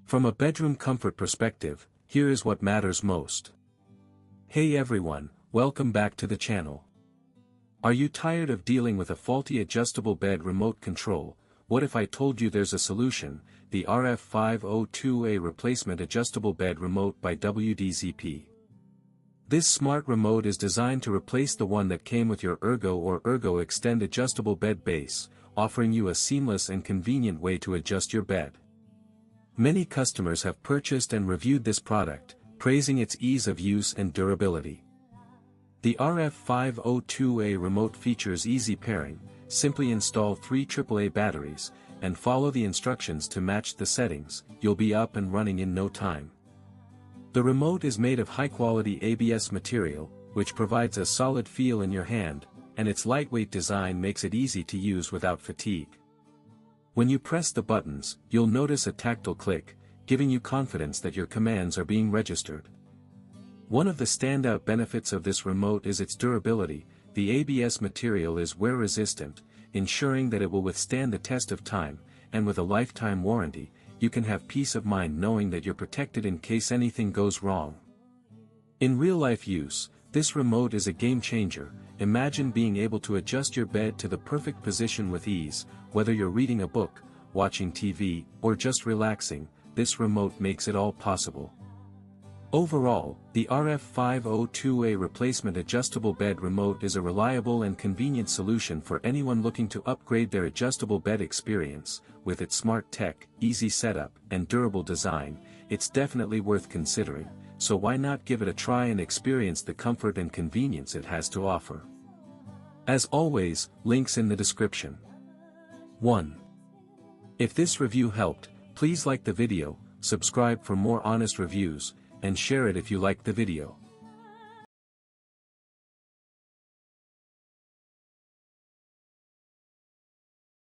From a bedroom comfort perspective, here is what matters most. Hey everyone, welcome back to the channel. Are you tired of dealing with a faulty adjustable bed remote control? What if I told you there's a solution, the RF502A replacement adjustable bed remote by WDZP. This smart remote is designed to replace the one that came with your Ergo or Ergo Extend adjustable bed base, offering you a seamless and convenient way to adjust your bed. Many customers have purchased and reviewed this product, praising its ease of use and durability. The RF502A remote features easy pairing. Simply install 3 AAA batteries, and follow the instructions to match the settings. You'll be up and running in no time. The remote is made of high-quality ABS material, which provides a solid feel in your hand, and its lightweight design makes it easy to use without fatigue. When you press the buttons, you'll notice a tactile click, giving you confidence that your commands are being registered. One of the standout benefits of this remote is its durability. The ABS material is wear-resistant, ensuring that it will withstand the test of time, and with a lifetime warranty, you can have peace of mind knowing that you're protected in case anything goes wrong. In real-life use, this remote is a game-changer. Imagine being able to adjust your bed to the perfect position with ease. Whether you're reading a book, watching TV, or just relaxing, this remote makes it all possible. Overall, the RF502A replacement adjustable bed remote is a reliable and convenient solution for anyone looking to upgrade their adjustable bed experience. With its smart tech, easy setup, and durable design, it's definitely worth considering, so why not give it a try and experience the comfort and convenience it has to offer. As always, links in the description. 1. If this review helped, please like the video, subscribe for more honest reviews, and share it if you liked the video.